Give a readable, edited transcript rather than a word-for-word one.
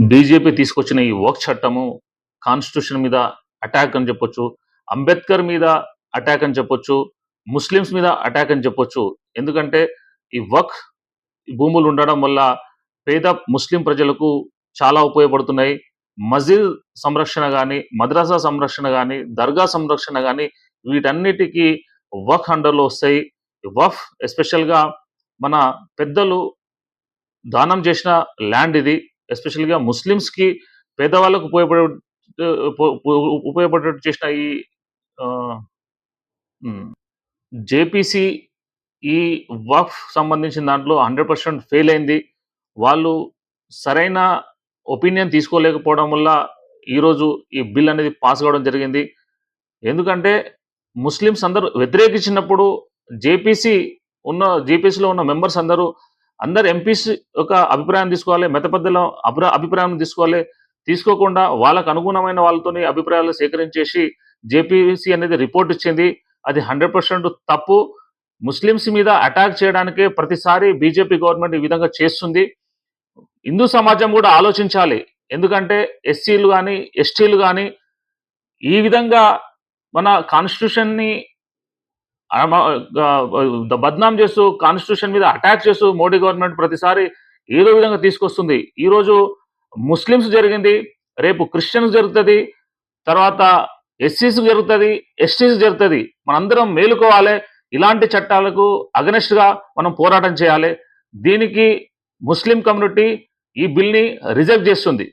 BJP తీసుకొచ్చిన ఈ వక్ఫ్ చట్టము కాన్స్టిట్యూషన్ మీద అటాక్ అని చెప్పొచ్చు, అంబేద్కర్ మీద అటాక్ అని చెప్పొచ్చు, ముస్లిమ్స్ మీద అటాక్ అని చెప్పొచ్చు. ఎందుకంటే ఈ వక్ఫ్ భూములు ఉండడం వల్ల పేద ముస్లిం ప్రజలకు చాలా ఉపయోగపడుతున్నాయి. మస్జిద్ సంరక్షణ కానీ, మద్రసా సంరక్షణ కానీ, దర్గా సంరక్షణ కానీ వీటన్నిటికీ వక్ఫ్ అండర్లో వస్తాయి. వక్ఫ్ ఎస్పెషల్గా మన పెద్దలు దానం చేసిన ల్యాండ్ ఇది. ఎస్పెషల్గా ముస్లిమ్స్కి పేదవాళ్ళకు ఉపయోగపడేటట్టు చేసిన ఈ జేపీసీ ఈ వక్ఫ్ సంబంధించిన దాంట్లో 100% ఫెయిల్ అయింది. వాళ్ళు సరైన ఒపీనియన్ తీసుకోలేకపోవడం వల్ల ఈరోజు ఈ బిల్ అనేది పాస్ కావడం జరిగింది. ఎందుకంటే ముస్లిమ్స్ అందరూ వ్యతిరేకించినప్పుడు జేపీసీలో ఉన్న మెంబర్స్ అందరూ ఎంపీస్ ఒక అభిప్రాయం తీసుకోవాలి, మత పెద్దల అభిప్రాయం తీసుకోవాలి. తీసుకోకుండా వాళ్ళకు అనుగుణమైన వాళ్ళతోని అభిప్రాయాలు సేకరించేసి జేపీసీ అనేది రిపోర్ట్ ఇచ్చింది. అది 100% తప్పు. ముస్లిమ్స్ మీద అటాక్ చేయడానికే ప్రతిసారి బీజేపీ గవర్నమెంట్ ఈ విధంగా చేస్తుంది. హిందూ సమాజం కూడా ఆలోచించాలి. ఎందుకంటే ఎస్సీలు కానీ, ఎస్టీలు కానీ ఈ విధంగా మన కాన్స్టిట్యూషన్ని బద్నాం చేస్తూ, కాన్స్టిట్యూషన్ మీద అటాక్ చేస్తూ మోడీ గవర్నమెంట్ ప్రతిసారి ఏదో విధంగా తీసుకొస్తుంది. ఈరోజు ముస్లిమ్స్ జరిగింది, రేపు క్రిస్టియన్స్ జరుగుతుంది, తర్వాత ఎస్సీస్ జరుగుతుంది, ఎస్టీస్ జరుగుతుంది. మనందరం మేలుకోవాలి. ఇలాంటి చట్టాలకు అగనెస్ట్గా మనం పోరాటం చేయాలి. దీనికి ముస్లిం కమ్యూనిటీ ఈ బిల్ని రిజెక్ట్ చేస్తుంది.